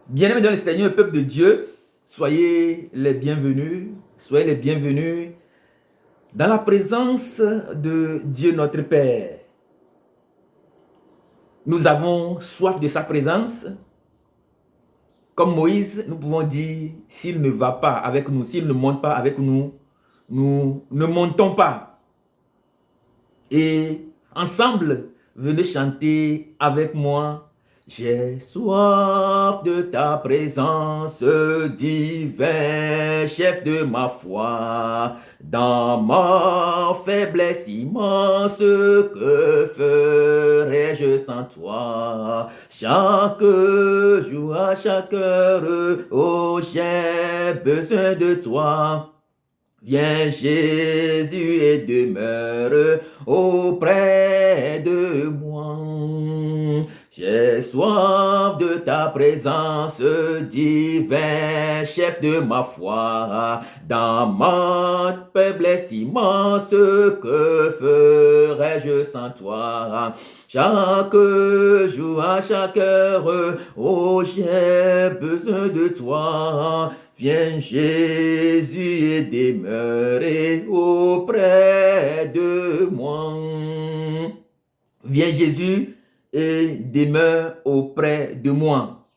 Bien-aimés dans le Seigneur, peuple de Dieu, soyez les bienvenus dans la présence de Dieu notre Père. Nous avons soif de sa présence. Comme Moïse, nous pouvons dire, s'il ne va pas avec nous, s'il ne monte pas avec nous, nous ne montons pas. Et ensemble, venez chanter avec moi. J'ai soif de ta présence, divin chef de ma foi. Dans ma faiblesse immense, que ferais-je sans toi? Chaque jour, à chaque heure, oh, j'ai besoin de toi. Viens Jésus et demeure auprès de moi. J'ai soif de ta présence, divin chef de ma foi. Dans ma faiblesse immense, que ferais-je sans toi? Chaque jour, à chaque heure, oh, j'ai besoin de toi. Viens Jésus et demeure auprès de moi. Viens Jésus et demeure auprès de moi.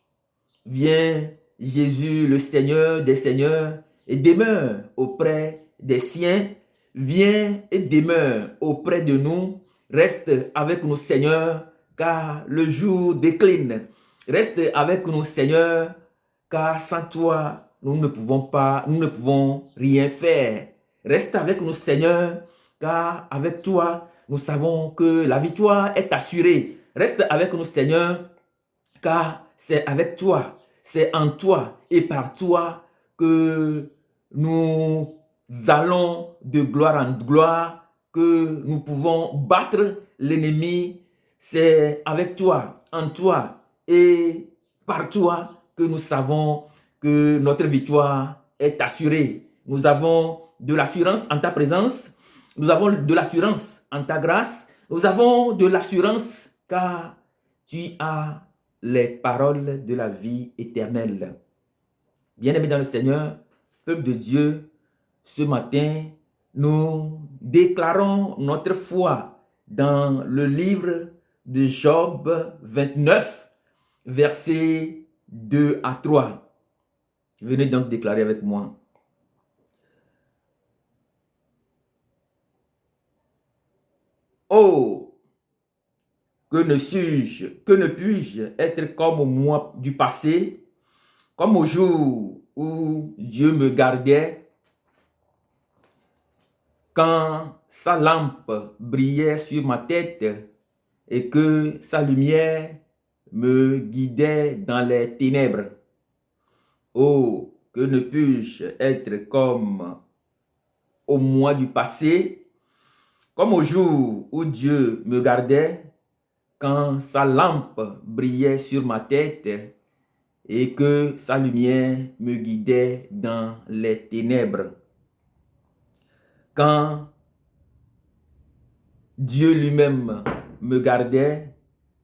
Viens Jésus le Seigneur des Seigneurs et demeure auprès des siens. Viens et demeure auprès de nous. Reste avec nous Seigneur, car le jour décline. Reste avec nous Seigneur, car sans toi, nous ne pouvons rien faire. Reste avec nous, Seigneur, car avec toi, nous savons que la victoire est assurée. Reste avec nous, Seigneur, car c'est avec toi, c'est en toi et par toi que nous allons de gloire en gloire, que nous pouvons battre l'ennemi. C'est avec toi, en toi et par toi que nous savons que notre victoire est assurée. Nous avons de l'assurance en ta présence, nous avons de l'assurance en ta grâce, nous avons de l'assurance car tu as les paroles de la vie éternelle. Bien-aimés dans le Seigneur, peuple de Dieu, ce matin, nous déclarons notre foi dans le livre de Job 29, versets 2 à 3. Venez donc déclarer avec moi. Oh, que ne puis-je être comme au mois du passé, comme au jour où Dieu me gardait, quand sa lampe brillait sur ma tête et que sa lumière me guidait dans les ténèbres. Oh, que ne puis-je être comme au mois du passé, comme au jour où Dieu me gardait, quand sa lampe brillait sur ma tête et que sa lumière me guidait dans les ténèbres. Quand Dieu lui-même me gardait,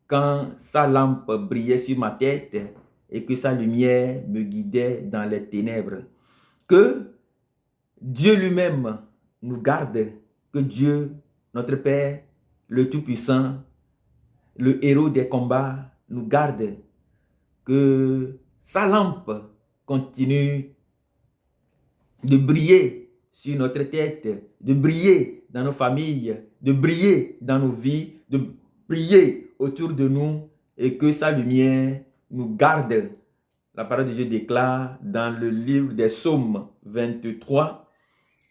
quand sa lampe brillait sur ma tête et que sa lumière me guidait dans les ténèbres. Que Dieu lui-même nous garde, que Dieu, notre Père, le Tout-Puissant, le héros des combats, nous garde, que sa lampe continue de briller sur notre tête, de briller dans nos familles, de briller dans nos vies, de briller autour de nous et que sa lumière nous garde. La parole de Dieu déclare dans le livre des Psaumes 23,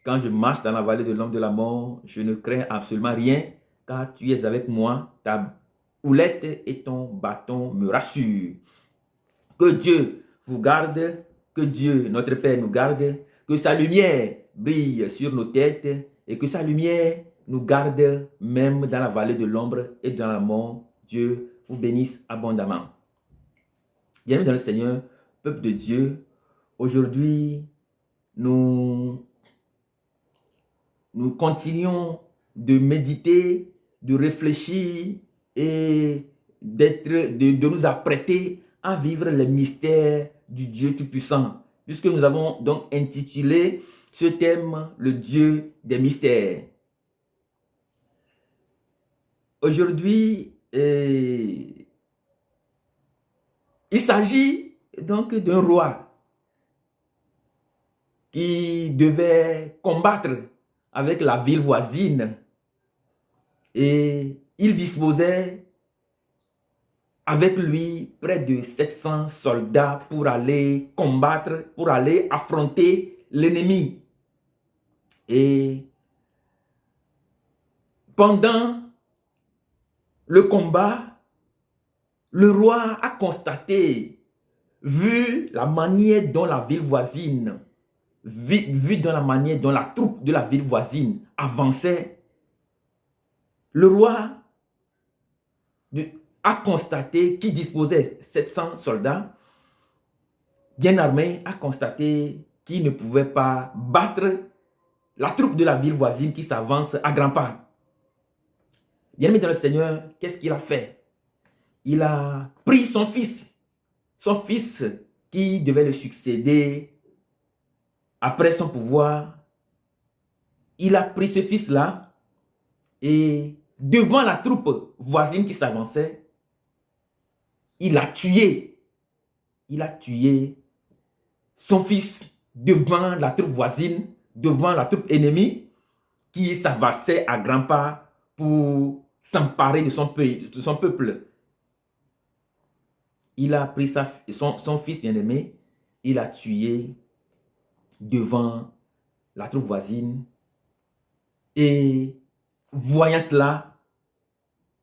quand je marche dans la vallée de l'ombre de la mort, je ne crains absolument rien, car tu es avec moi, ta houlette et ton bâton me rassurent. Que Dieu vous garde, que Dieu, notre Père, nous garde, que sa lumière brille sur nos têtes et que sa lumière nous garde même dans la vallée de l'ombre et dans la mort. Dieu vous bénisse abondamment. Bienvenue dans le Seigneur, peuple de Dieu. Aujourd'hui, nous continuons de méditer, de réfléchir et de nous apprêter à vivre les mystères du Dieu Tout-Puissant, puisque nous avons donc intitulé ce thème « Le Dieu des mystères ». Aujourd'hui, il s'agit donc d'un roi qui devait combattre avec la ville voisine et il disposait avec lui près de 700 soldats pour aller combattre, pour aller affronter l'ennemi. Et pendant le combat, le roi a constaté, vu la manière dont la ville voisine, vu dans la manière dont la troupe de la ville voisine avançait, le roi a constaté qu'il disposait 700 soldats bien armés, a constaté qu'il ne pouvait pas battre la troupe de la ville voisine qui s'avance à grands pas. Bien-aimé dans le Seigneur, qu'est-ce qu'il a fait? Il a pris son fils qui devait le succéder après son pouvoir. Il a pris ce fils-là et devant la troupe voisine qui s'avançait, il a tué son fils devant la troupe voisine, devant la troupe ennemie qui s'avançait à grands pas pour s'emparer de son pays, de son peuple. Il a pris son fils bien-aimé, il a tué devant la troupe voisine. Et voyant cela,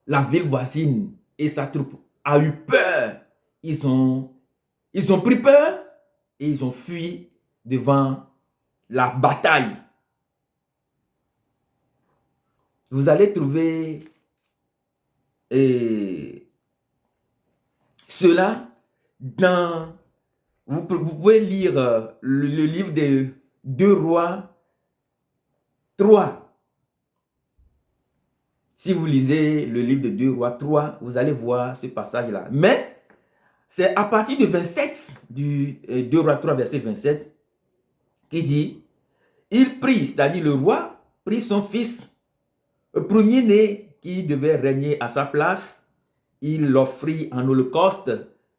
la ville voisine et sa troupe a eu peur. Ils ont pris peur et ils ont fui devant la bataille. Vous allez trouver cela dans... Vous pouvez lire le livre des 2 Rois 3. Si vous lisez le livre de 2 Rois 3, vous allez voir ce passage-là. Mais c'est à partir de 27, du 2 Rois 3, verset 27, qui dit, il prit, c'est-à-dire le roi, prit son fils, le premier-né qui devait régner à sa place, il l'offrit en holocauste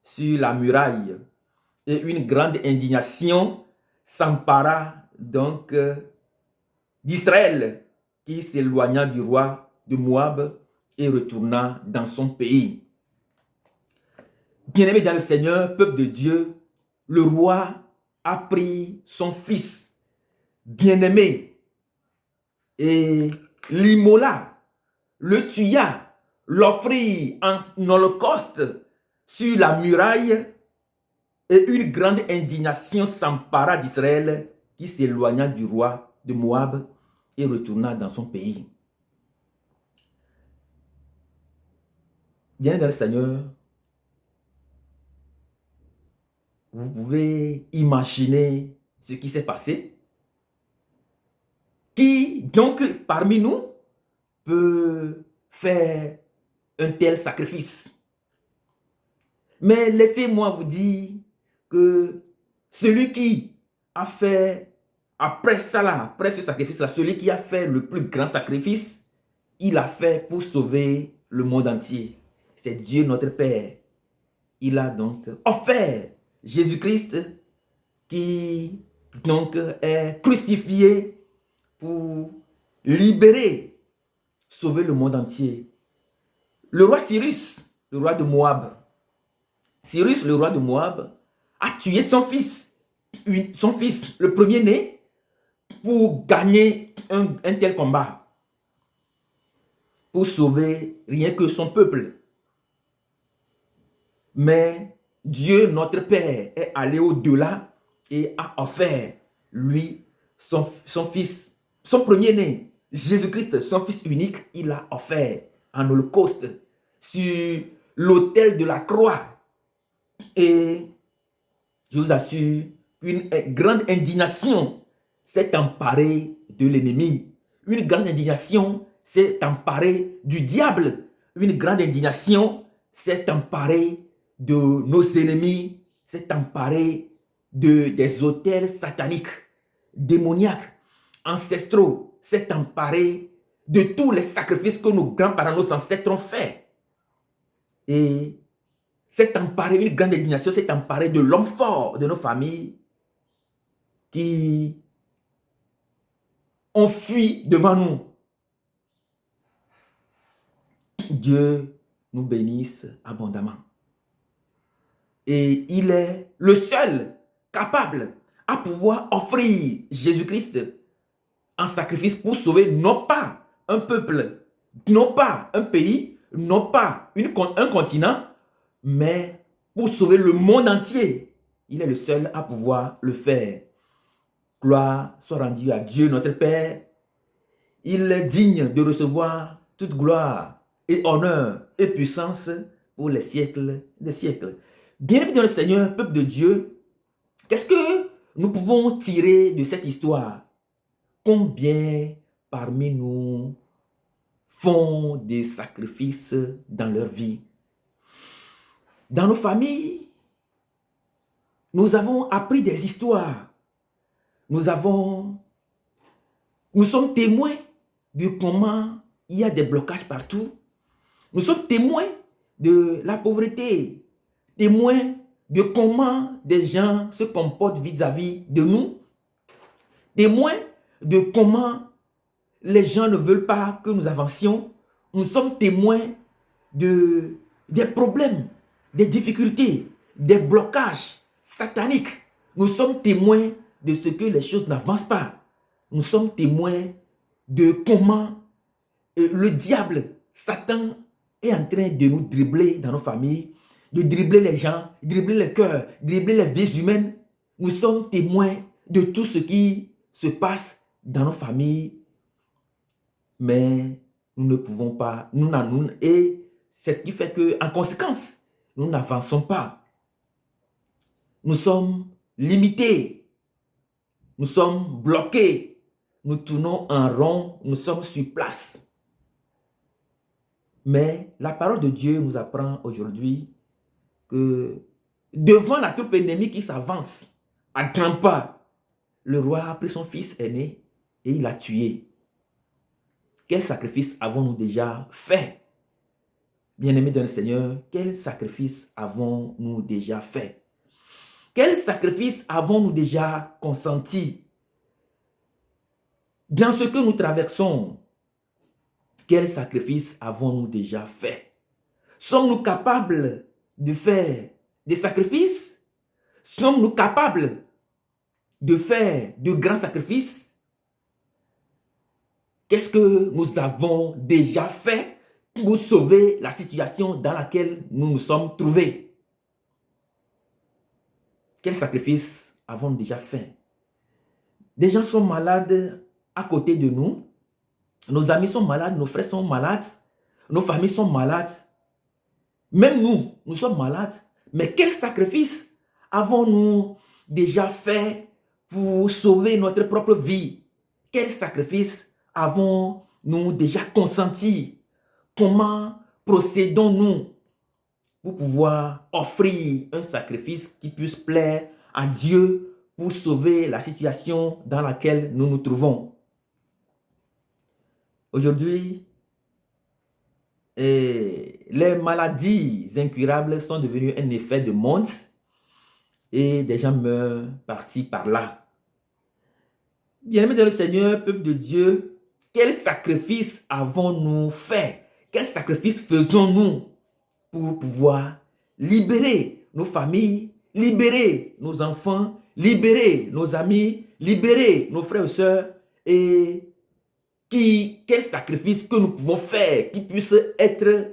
sur la muraille. Et une grande indignation s'empara donc d'Israël, qui s'éloigna du roi de Moab et retourna dans son pays. Bien-aimé dans le Seigneur, peuple de Dieu, le roi a pris son fils bien-aimé et l'immola, le tua, l'offrit en holocauste sur la muraille et une grande indignation s'empara d'Israël qui s'éloigna du roi de Moab et retourna dans son pays. Bien dans le Seigneur, vous pouvez imaginer ce qui s'est passé. Qui donc parmi nous peut faire un tel sacrifice? Mais laissez-moi vous dire que celui qui a fait, après ce sacrifice-là, celui qui a fait le plus grand sacrifice, il a fait pour sauver le monde entier. C'est Dieu notre Père. Il a donc offert Jésus-Christ qui donc est crucifié pour libérer, sauver le monde entier. Le roi Cyrus, le roi de Moab, Cyrus, le roi de Moab, a tué son fils, le premier-né, pour gagner un tel combat, pour sauver rien que son peuple. Mais Dieu, notre Père, est allé au-delà et a offert, lui, son fils, son premier-né, Jésus-Christ, son fils unique, il a offert en holocauste sur l'autel de la croix. Et je vous assure, une grande indignation s'est emparée de l'ennemi. Une grande indignation s'est emparée du diable. Une grande indignation s'est emparée de nos ennemis, s'est emparé des autels sataniques, démoniaques, ancestraux, s'est emparé de tous les sacrifices que nos grands-parents, nos ancêtres ont faits. Et s'est emparé, une grande indignation s'est emparée de l'homme fort de nos familles qui ont fui devant nous. Dieu nous bénisse abondamment. Et il est le seul capable à pouvoir offrir Jésus-Christ en sacrifice pour sauver non pas un peuple, non pas un pays, non pas un continent, mais pour sauver le monde entier. Il est le seul à pouvoir le faire. Gloire soit rendue à Dieu notre Père. Il est digne de recevoir toute gloire et honneur et puissance pour les siècles des siècles. Bien-aimés dans le Seigneur, peuple de Dieu, qu'est-ce que nous pouvons tirer de cette histoire? Combien parmi nous font des sacrifices dans leur vie? Dans nos familles, nous avons appris des histoires. Nous sommes témoins de comment il y a des blocages partout. Nous sommes témoins de la pauvreté, témoins de comment des gens se comportent vis-à-vis de nous, témoins de comment les gens ne veulent pas que nous avancions. Nous sommes témoins des problèmes, des difficultés, des blocages sataniques. Nous sommes témoins de ce que les choses n'avancent pas. Nous sommes témoins de comment le diable, Satan, est en train de nous dribbler dans nos familles, de dribbler les gens, dribbler les cœurs, dribbler les vies humaines. Nous sommes témoins de tout ce qui se passe dans nos familles, mais nous ne pouvons pas, et c'est ce qui fait que, en conséquence, nous n'avançons pas. Nous sommes limités, nous sommes bloqués, nous tournons en rond, nous sommes sur place. Mais la parole de Dieu nous apprend aujourd'hui que devant la troupe ennemie qui s'avance à grands pas, le roi a pris son fils aîné et il l'a tué. Quel sacrifice avons-nous déjà fait? Bien-aimés dans le Seigneur, quel sacrifice avons-nous déjà fait? Quel sacrifice avons-nous déjà consenti? Dans ce que nous traversons, quel sacrifice avons-nous déjà fait? Sommes-nous capables de faire des sacrifices? Sommes-nous capables de faire de grands sacrifices? Qu'est-ce que nous avons déjà fait pour sauver la situation dans laquelle nous nous sommes trouvés? Quel sacrifice avons-nous déjà fait? Des gens sont malades à côté de nous. Nos amis sont malades, nos frères sont malades, nos familles sont malades. Même nous, nous sommes malades. Mais quel sacrifice avons-nous déjà fait pour sauver notre propre vie? Quel sacrifice avons-nous déjà consenti? Comment procédons-nous pour pouvoir offrir un sacrifice qui puisse plaire à Dieu pour sauver la situation dans laquelle nous nous trouvons? Aujourd'hui, les maladies incurables sont devenues un effet de monde et des gens meurent par-ci, par-là. Bien-aimés dans le Seigneur, peuple de Dieu, quel sacrifice avons-nous fait? Quel sacrifice faisons-nous pour pouvoir libérer nos familles, libérer nos enfants, libérer nos amis, libérer nos frères et sœurs? Et quel sacrifice que nous pouvons faire qui puisse être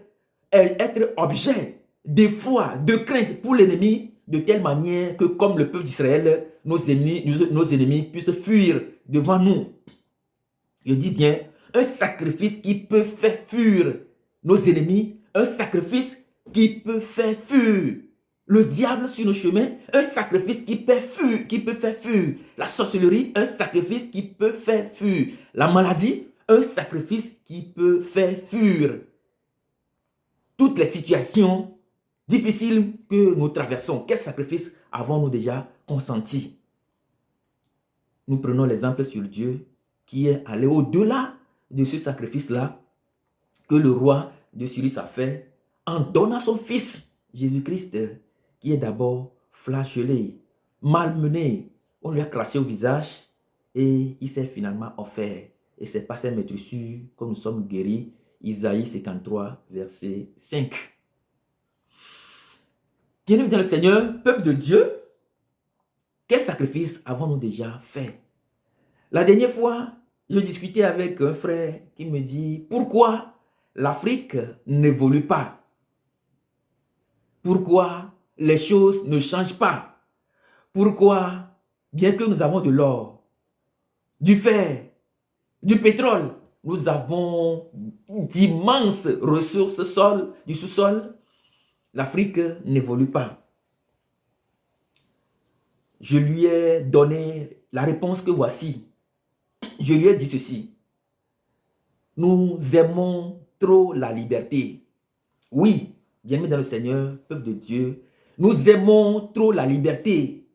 objet d'effroi, de crainte pour l'ennemi, de telle manière que comme le peuple d'Israël, nos ennemis puissent fuir devant nous. Je dis bien, un sacrifice qui peut faire fuir nos ennemis, un sacrifice qui peut faire fuir le diable sur nos chemins, un sacrifice qui peut faire fuir la sorcellerie, un sacrifice qui peut faire fuir la maladie, un sacrifice qui peut faire fuir toutes les situations difficiles que nous traversons, quel sacrifice avons-nous déjà consenti? Nous prenons l'exemple sur Dieu qui est allé au-delà de ce sacrifice-là que le roi de Syrie a fait en donnant son fils, Jésus-Christ, qui est d'abord flagellé, malmené. On lui a craché au visage et il s'est finalement offert. Et c'est par cette maîtrisure que nous sommes guéris. Isaïe 53, verset 5. Bien-aimés dans le Seigneur, peuple de Dieu, quel sacrifice avons-nous déjà fait? La dernière fois, je discutais avec un frère qui me dit pourquoi l'Afrique n'évolue pas? Pourquoi les choses ne changent pas? Pourquoi, bien que nous avons de l'or, du fer, du pétrole, nous avons d'immenses ressources du sous-sol, l'Afrique n'évolue pas? Je lui ai donné la réponse que voici. Je lui ai dit ceci. Nous aimons trop la liberté. Oui, bien-aimés dans le Seigneur, peuple de Dieu, nous aimons trop la liberté.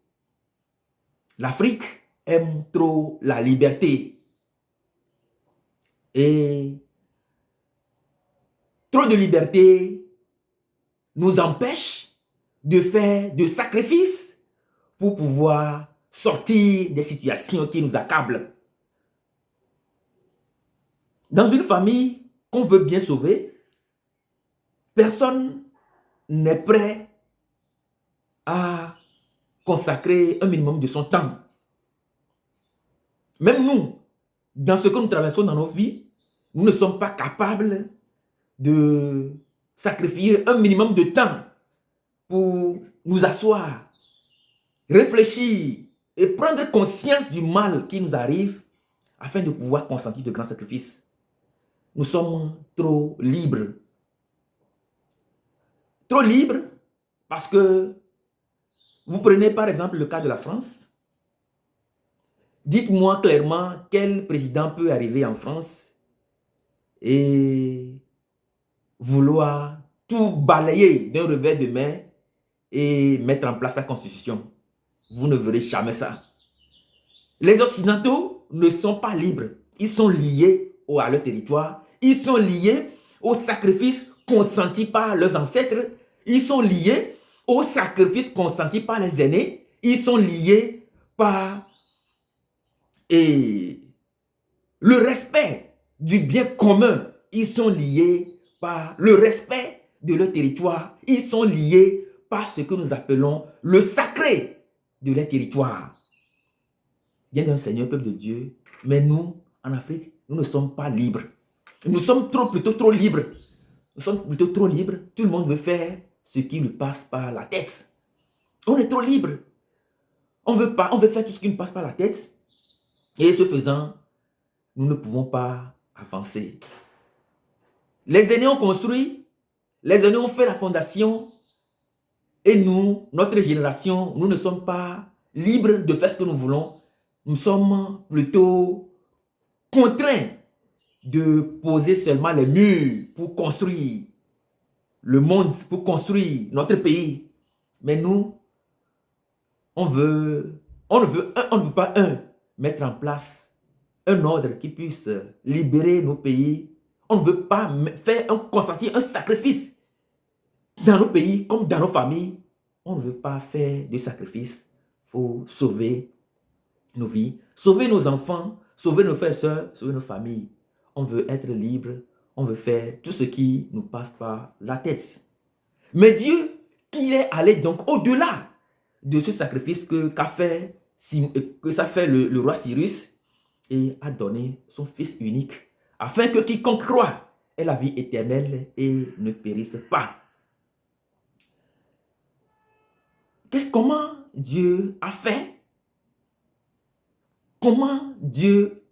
L'Afrique aime trop la liberté. Et trop de liberté nous empêche de faire des sacrifices pour pouvoir sortir des situations qui nous accablent. Dans une famille qu'on veut bien sauver, personne n'est prêt à consacrer un minimum de son temps. Même nous, dans ce que nous traversons dans nos vies, nous ne sommes pas capables de sacrifier un minimum de temps pour nous asseoir, réfléchir et prendre conscience du mal qui nous arrive afin de pouvoir consentir de grands sacrifices. Nous sommes trop libres. Trop libres parce que vous prenez par exemple le cas de la France. Dites-moi clairement quel président peut arriver en France et vouloir tout balayer d'un revers de main et mettre en place sa constitution. Vous ne verrez jamais ça. Les Occidentaux ne sont pas libres. Ils sont liés à leur territoire. Ils sont liés aux sacrifices consentis par leurs ancêtres. Ils sont liés aux sacrifices consentis par les aînés. Ils sont liés par le respect du bien commun. Ils sont liés par le respect de leur territoire. Ils sont liés par ce que nous appelons le sacré de leur territoire. Bien d'un Seigneur, peuple de Dieu, mais nous, en Afrique, nous ne sommes pas libres. Nous sommes plutôt trop libres. Nous sommes plutôt trop libres. Tout le monde veut faire ce qui lui passe par la tête. On est trop libre. On veut faire tout ce qui nous passe par la tête. Et ce faisant, nous ne pouvons pas avancer. Les aînés ont construit, les aînés ont fait la fondation. Et nous, notre génération, nous ne sommes pas libres de faire ce que nous voulons. Nous sommes plutôt contraints de poser seulement les murs pour construire le monde, pour construire notre pays. Mais nous, on ne veut pas mettre en place un ordre qui puisse libérer nos pays. On ne veut pas consentir un sacrifice dans nos pays comme dans nos familles. On ne veut pas faire de sacrifice pour sauver nos vies, sauver nos enfants, sauver nos frères et sœurs, sauver nos familles. On veut être libre, on veut faire tout ce qui nous passe par la tête. Mais Dieu, il est allé donc au-delà de ce sacrifice qu'a fait le roi Cyrus et a donné son fils unique afin que quiconque croit ait la vie éternelle et ne périsse pas. Comment Dieu a fait? Comment Dieu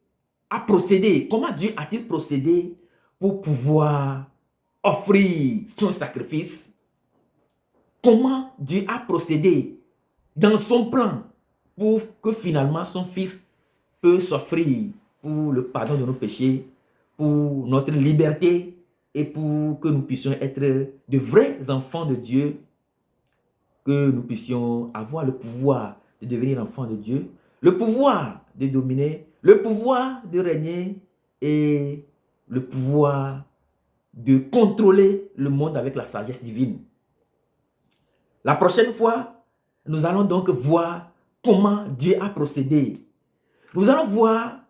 a procédé? Comment Dieu a-t-il procédé pour pouvoir offrir son sacrifice? Comment Dieu a procédé dans son plan pour que finalement son fils puisse s'offrir pour le pardon de nos péchés, pour notre liberté et pour que nous puissions être de vrais enfants de Dieu que nous puissions avoir le pouvoir de devenir enfants de Dieu, le pouvoir de dominer, le pouvoir de régner et le pouvoir de contrôler le monde avec la sagesse divine. La prochaine fois, nous allons donc voir comment Dieu a procédé. Nous allons voir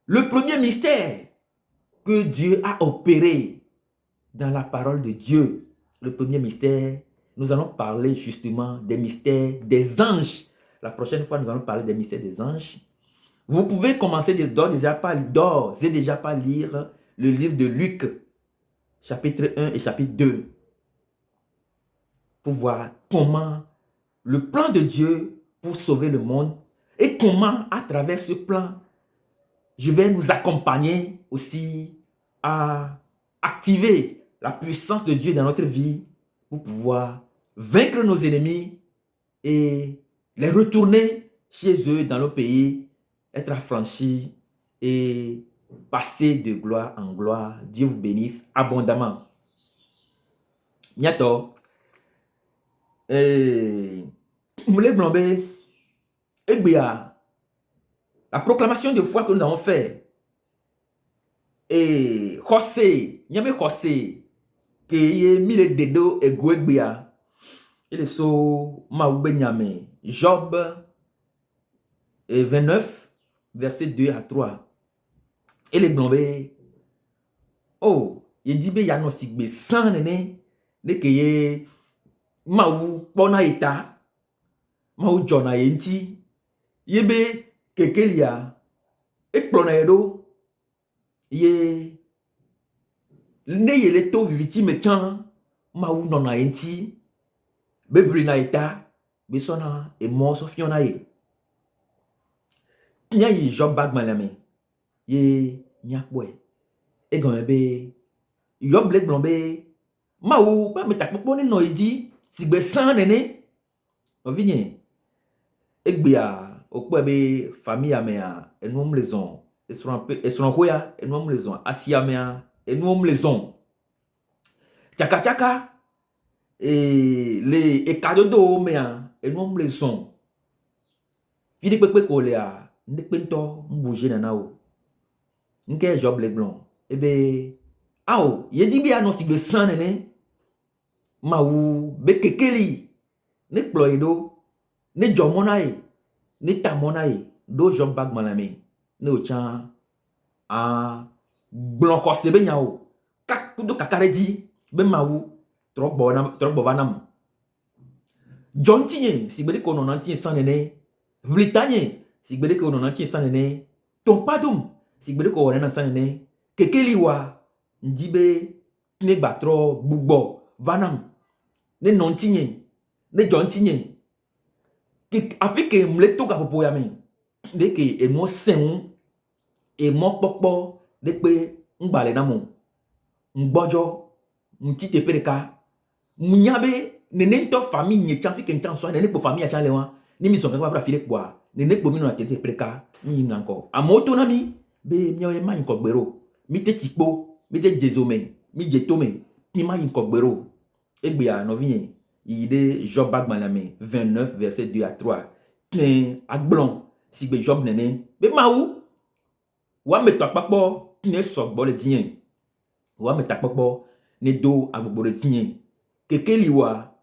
le premier mystère que Dieu a opéré dans la parole de Dieu. Le premier mystère, nous allons parler justement des mystères des anges. La prochaine fois, nous allons parler des mystères des anges. Vous pouvez commencer d'ores et déjà par lire le livre de Luc, chapitre 1 et chapitre 2, pour voir comment le plan de Dieu pour sauver le monde et comment, à travers ce plan, je vais nous accompagner aussi à activer la puissance de Dieu dans notre vie pour pouvoir vaincre nos ennemis et les retourner chez eux dans le pays, être affranchis et passer de gloire en gloire. Dieu vous bénisse abondamment. Nyato. La proclamation de foi que nous avons fait. Et José, Nyame José, qui est mis le dedo et Gouegbia. Il est so Maoube Nyame. Job 29, verset 2 à 3. Et les blambés. Oh, il dit be yano sigbe sans nene. Ne keye Maou pona eta. Maou jona yenti. Yebe kekelia. Ekplona edo. Ye ne yele to viviti mechan Maou nona yenti. Bebri na eta. Besona e mo sofiona ye. Nya yi Job bagmalame. Ye nyakwe. E gombe Yob le blombe Maou pas metak popone no idi sigbe san nene. Ovinye. Egbia okwe famille amea enum leson. Esron hoya enum leson. Asiamea enum leson. Tchaka tchaka et les ekadodo mea enum leson. Fini pepe kolea ndekpento mbouje nanao. Nke Job le blon. Ebe ao yedi bi ano sigbe san nene. Maou be kekeli ne ploido ne jomonae ne tamonae do Job bagmalame ne ochan a blonko sebe nyao kakudo kakaredi be Maou trop vanam John tinye sigbede ko nonantie san nene vlitanye sigbede ko nonantie san nene ton padum sigbede ko wona san nene kekeli wa ndibe ne batro bugbo vanam ne non tinye ne John tinye ki afike mleto ga popo ya me de ke e mo sen e mo popo de pe ngbale na mo ngbojo ntite pereka munyabe ne to famille nye chan fike nchan so ne po famille chan lewa ni mi son ka fra file kwa ne po mi no tete pereka ni nanko amoto na mi be mi o ma nko gbero mi te tikpo mi te jezome mi jetome ni ma nko gbero. Egbia novinye ide Job bagmalame 29 verset 2 à 3. Kne agblon sigbe Job nene be Maou wa meto akpakpo kne sogbo le tien. Wa meto akpakpo ne do agbogbo le tien. Kekeli wa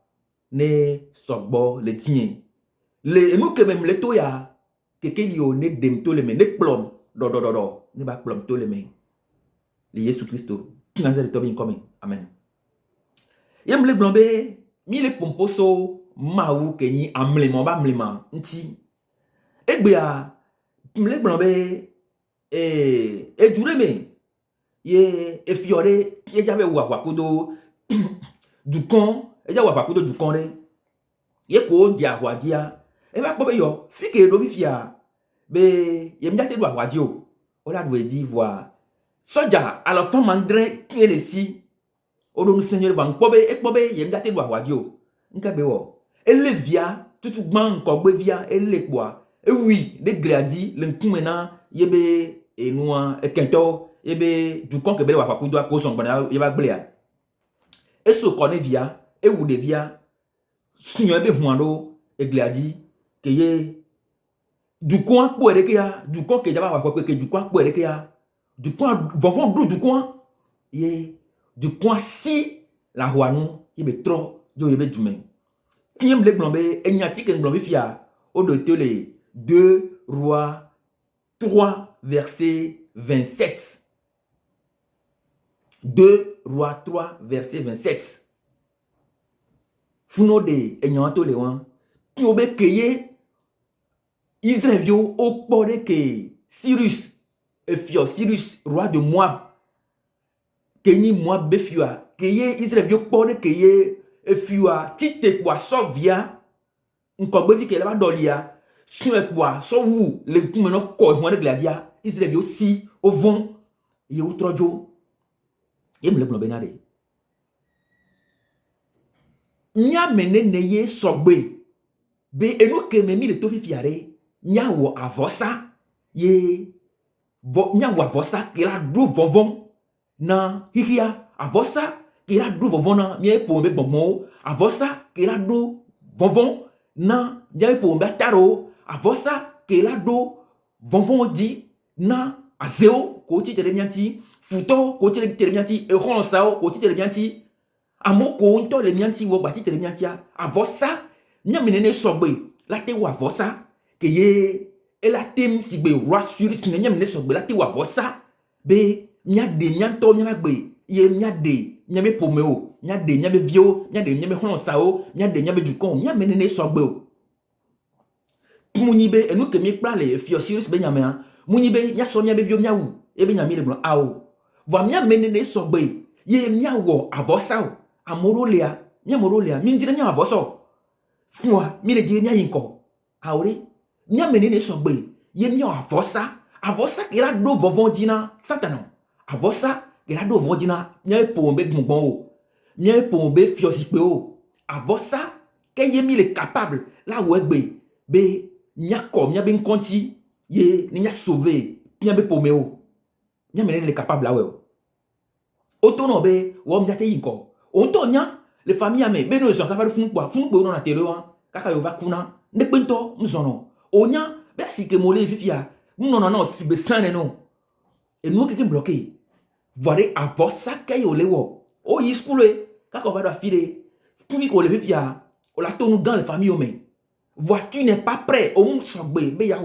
ne sogbo le tien. Le emu ke mem le to ya kekeli o ne dem to le me ne plom do ne ba plom to le me. Le Yesu Christo Nazare to bin coming. Amen. Yem le blombe mi le pomposo Maou kenyi amlema ba mlema nti egbea mle blombe e jureme ye efiore ye jabe wa kodo dukon e ja wa kodo dukon re ye ko dia wadia e ba pobe yo fike do fifia be ye mjate do wadio o la do di voir soja à la fin mandre qui est ici o Seigneur va nkpobe ekpobe ye mjate do wadio nkabe wo ele via tutu gban ko gbe via ele kwa e wi de gladi le nkumena yebe enua ekento yebe dukon ke bele wa kwakudo akoson gbana ye ba gblea eso ko ne via e wu de via Seigneur be huando egladi que ye du coin pour que ya du coin que jaba wa que du coin pour que ya du coin vont du coin ye du coin si la huanu yebe trop jo yebe dumen kiem le glombe enyati que glombe fia au de les 2 rois 3 verset 27. 2 rois 3 verset 27. Funo de enyanto lewan kiobe keye Israël vio au port que Cyrus Cyrus roi de Moab Keni Moab befua keye Israël vio port que ye efua tite kwa sovia nkogbe vi ke la dolia sur kwa so wu le kumeno ko ho de gladia Israël vio si au vent ye utrojo ye mle blon benade nya menene ye sogbe be enu ke memi le to fifiare nya wo avosa ye nya wo avosa ke la do vovon na hihia avosa ke la do vovon na mi po be gbogbo avosa ke la do vovon na nya po be taro avosa ke la do vovon di na azeo ko ti tere mianti futo ko ti tere mianti e ron sao ko ti tere mianti amoko nto le mianti wo ba ti tere miantia avosa nya menene sogbe la te wa avosa que ye ela tem si be roi sur ne nyam ne so be la te wa vosa be nya de nya to nya gbe ye nya de nya me pomeo nya de nya be vio nya de nya be hon sao nya de nya be du kon nya me ne so gbe o muni be enu ke mi pra le fio sur be nya me muni be nya so nya be vio nya wu e be nya mi le blo ao va nya me ne so gbe ye nya wo avosa o amorolia nya morolia mi ndire nya avoso fua mi le dire nya yinko aore nya menene sogbe ye mi avosa ke la do vovon dina satano avosa ke la do vovon dina nya pombe gbongbon o nya pombe fiosipe o avosa ke ye mi le capable la wegbe be nya ko nya be nkonti ye ni nya sauver nya be pombe o nya menene le capable la we o to no be wo mja te yinko on to nya le famille ame be no so capable fun po no na terreau kaka yo va kuna ne pento mzono onya be si ke mole fifia non si be sane no e no ke bloqué voir avosa ke yo lewo o yi skule ka ko va da file puis ko le fifia o la tonu dans les familles o men vois tu n'es pas prêt o mu sogbe be ya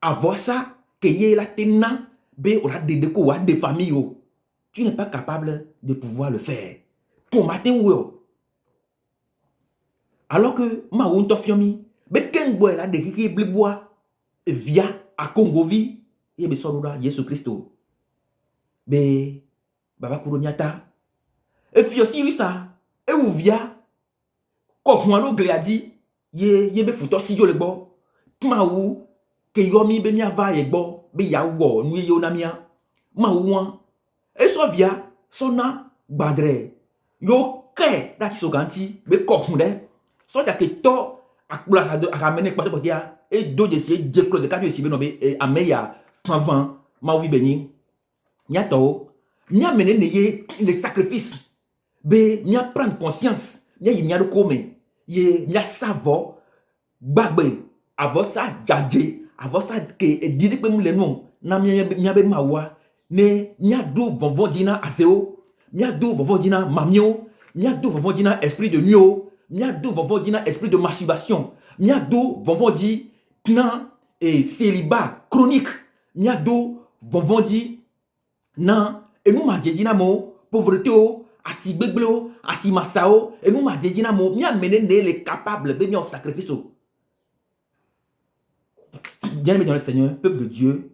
avosa ke ye la tena be o la de ko wa de famille o tu n'es pas capable de pouvoir le faire pour matin wo alors que ma won to fiomi be ken boy la de kiki bliboa via a Congovi e be soroda Yesu Kristo be baba kuronyata e fio sirisa e ou via ko kwano gliadi ye be futo si jo le gbo ma wu ke yomi be mi ava ye gbo be ya wo nu ye na mia ma wu won e so via sona gbadre yo ke that so ganti be ko hunde so ta ke to akpula do akamene kpato potia e do de si je close de kadu si be no be ameya fanvan ma wi beni nya to nya menene ye le sacrifice be nya prendre conscience nya yi nya do kome ye nya savo gbagbe avosa jaje avosa ke ediri pe mu le nu na nya be mawa ne nya do vonvon dina aseo nya do vonvon dina mamio nya do vonvon dina esprit de nuit nya do vonvon dina esprit de masturbation nya do vonvon di na et célibat chronique nya do vonvon di na e mu ma dina mo pauvreté o asi gbegbleo asi masao e mu ma dina mo nya menene le capable be mi sacrifice o bien-aimé dans le Seigneur peuple de Dieu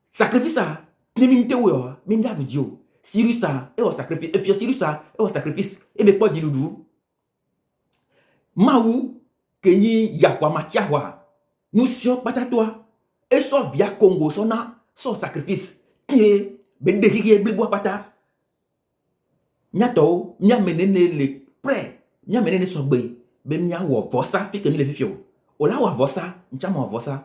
sacrifice ça nemimte wo même da Dieu Cyrus ça et au sacrifice et Cyrus ça et au sacrifice et be quoi diludu maou kenyi yakwa matiawa nous sommes patatoa et so via Congo sona son sacrifice qui ben de qui blebo pata nyato nya menene le prêt nya menene so gbe be nya wo vosa fi kemi le fifio o la wo vosa ncha mo vosa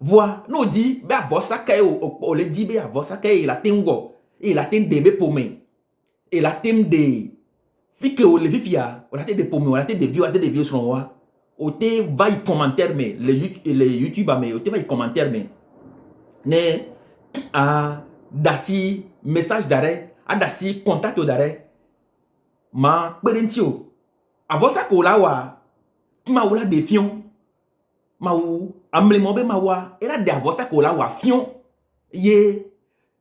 voa no di be vosa kai o le di be vosa kai la tengo e la ten de be pome e la tem de Fike o le fifia, on a des pommes, on a des vieux, on a des vieux sur moi. On te va y commentaire mais les YouTube mais on te va y commentaire mais ne a dasi message d'arrêt, a dasi contact d'arrêt. Ma berentio. Avant ça qu'on la wa, ma ou la défiant. Ma ou amlement be ma wa, et la de avant ça qu'on la wa fion. Ye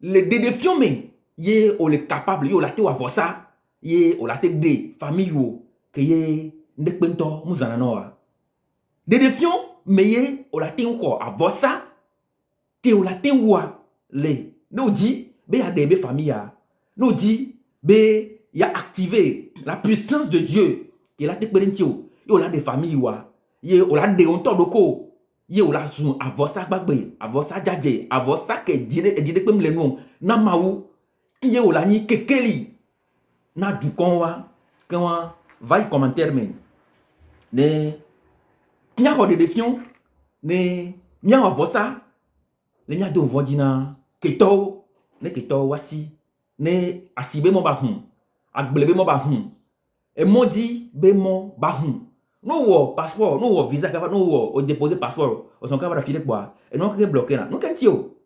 le défiant mais ye on est capable, yo la te wa avant ça. Ye o la te de famille yo que ye ndek pento muzana noa de defion mais ye o la te ko avosa que o la te wa le no di be ya de be famille ya no di be ya activer la puissance de Dieu que la te perentio yo la de famille wa ye o la de on to doko ye o la zun avosa gbagbe avosa jaje avosa ke dide pem le no na mawu ye o la ni kekeli na du konwa quand va y commentaire mais ne nya ko de defion ne nya wa vosa le nya do vodina keto ne keto wasi ne asibe mo ba hun agblebe mo ba hun e modi be mo ba hun no wo passeport no wo visa ka no wo o déposer passeport o son ka ba filer quoi et non que bloquer na no que tio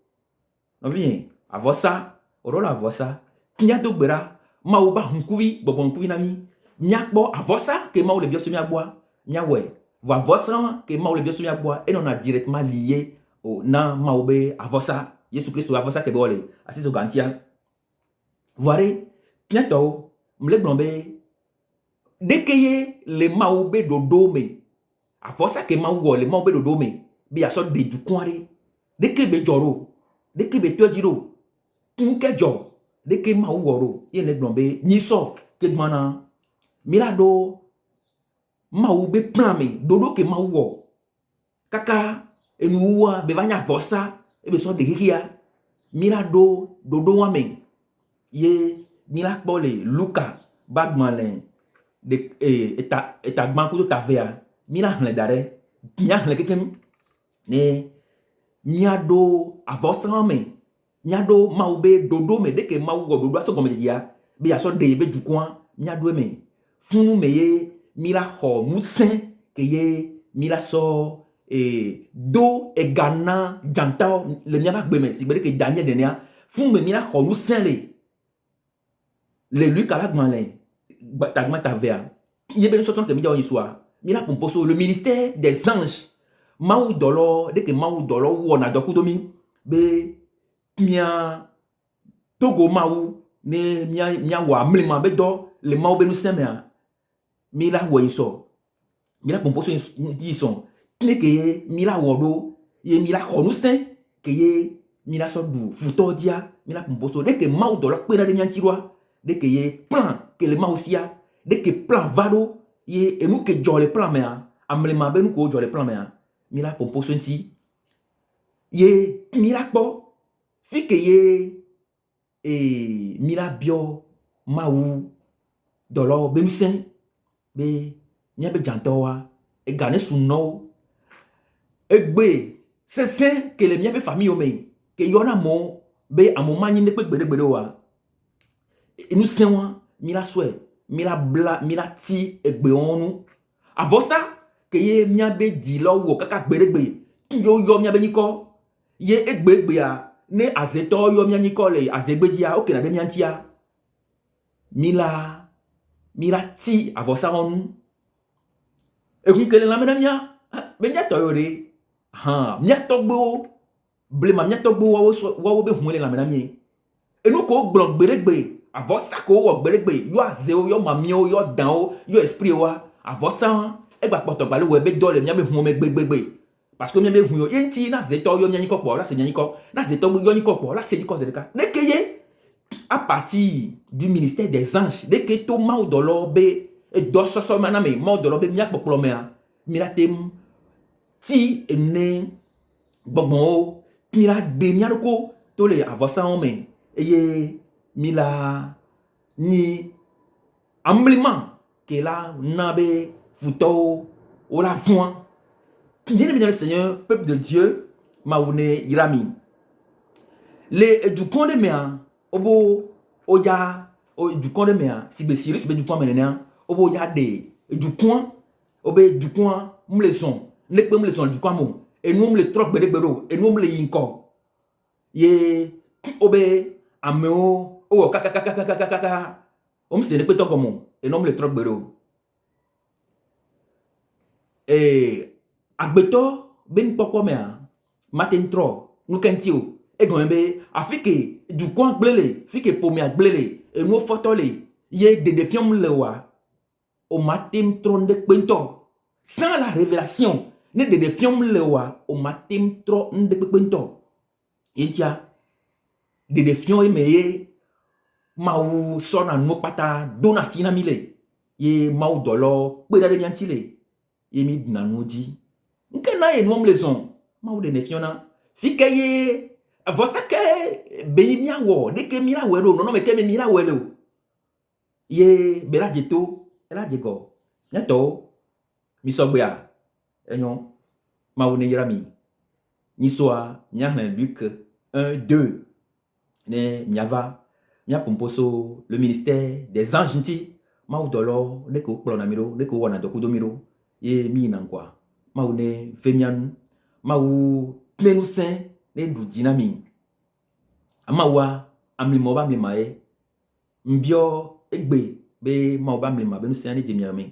no vient avosa o rola avosa nya do gbera ma ou ba hunkuvi bobon kuvi nami nyakbo avosa que ma ou le bio semi aboa nyawe va avosa que ma ou le bio semi aboa et on a directement lié au na ma ou be avosa Jésus Christ avosa que bole asi so gantia voire bientôt mle blombe dès que ye le ma ou be dodo me avosa que ma ou le ma ou be dodo me bi aso de du kware dès que be joro dès que be tojiro unke jo de que ma woro ye ne blombe ni so ke gmana mirado ma u be plan me dodo ke ma wo kaka enuwa be vanya vosa e be so de hikia mirado dodo wa me ye mira pole luka bagmalen de eta gman ko ta vea mira hle dare nya hle kekem ne nyado avosa me nyado maube dodo me deke mau go dodo aso gome dia be aso de be du coin nyado me funu me ye mira ho musen ke ye mira so do e gana janta le nyaba gbe me si be ke Daniel denia funu me mira ho musen le lui kala gmanlen tagma ta vea ye be so ton ke mi ja yiswa mira pomposo le ministère des anges mau dolo deke mau dolo wona dokudomi be mia togo mawu ne mia wa mlima be do le mawu be nu semea mi la wo inso mi la pomposo yi son ne ke mi la wodo ye mi la honu sen ke ye mi la so du futo dia mi la pomposo de ke mawu do la pe na de nyantirwa de ke ye plan ke le mawu sia de ke plan vado ye enu ke jo le plan mea amlima be nu ko jo le plan mea mi la pomposo nti ye mi la po fi que ye mira bio mawu dolo be misen be nya be jantowa e gane sunno egbe sesen que le mia be famille o me que yona mo be amoma nyi ne pe gbede wa e nu senwa mira swe mira bla mira ti egbe onu avosa que ye mia be di lo wo kaka gbede yo mia be niko ye egbe ya ne azeto yo mia nikole azegbedia o kena de miantia mira ti avosa onu e kun kele la mena mia be nya to yore mia togbo blema mia togbo wa wo be hunle la mena mi e nu ko gbon gberegbe avosa ko wo gberegbe yo azeo yo mamio yo dan o yo esprit wa avosa e gba poto gba lo we be dole mia be hun me gbegbe parce que mien huyo yenti na zeto yo nyanyi kopo la se nyanyi ko na zeto yo nyanyi kopo la se ni ko zedeka dès que ye à partir du ministère des anges dès que to ma odolo be e do soso mana me ma odolo be mia popolo me mira tem ti ene gbogbo mira de mia ko to le avosa on me ye mila ni amlima que la nabe futo o la foin. Bien-aimé dans le Seigneur, peuple de Dieu, Maoune Irami. Le du conde mea, obo, oya, du coin de mea, si be siri, si be du coin menena, obo yade, du coin, obe du coin, m'le son, ne pe m'le son du coin mon, et nous m'le troc bede bedo, et nous m'le yinko. Ye, obe, ameo, oh, kaka, se ne peut pas comme, et nous m'le troc bedo. Et, agbeto, ben poko mea, matin tro, nous kentio, et gombe, afike, du coin blele, fike pomia blele, et nous fotole, ye de défiant lewa, au matin tron de quento, sans la révélation, ne de défiant lewa, au matin tron de quento. Et tia, de défiant et meye, maou sona no pata, dona sina mile, ye maou dolo, peda de biantile, ye mi nanodi. Nkena ye nom les on, maou de défiant na, fike ye, vosa ke, beni miawo, de ke mira welo, non me ke me mira welo. Ye, bela jeto, ela jego, nyato, mi sogbea, enyon, maou ne yirami, ni soa, nyahne Luc 1, 2, ne miava, mia pomposo, le ministère des anges nti, maou dolo, ne ko plonamiro, ne ko wana dokudomiro, ye mi nankwa, maou ne femian, maou plenu saint, ne du dinami, amawa, amlimoba mlimae, mbio, egbe, be maoba mlima, be nous saint ne dimiame,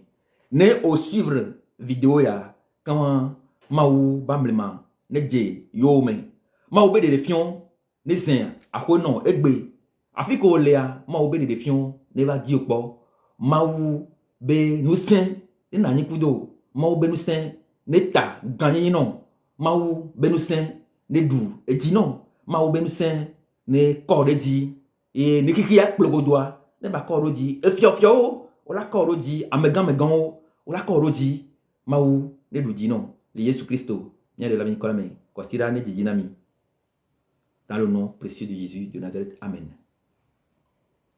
ne au suivre vidéo ya, quand maou bamlima, ne dje, yo men, maou be de defion, ne saint, ako non, egbe, afiko lea, maou be de defion, ne va di okbo, maou be nous saint, ne nani kudo, maou be nous saint, ne ta, gagné non, maou be nous saint, ne dou, et di non, maou be nous saint, ne corde di, et ne kikia plogodoa, ne ba koro di, e fio o la koro di, amegan o la koro di, maou ne du di non, le Jésus Christo, nia de la mi kolame, kwa sira ne di dinami, dans le nom précieux de Jésus de Nazareth, amen.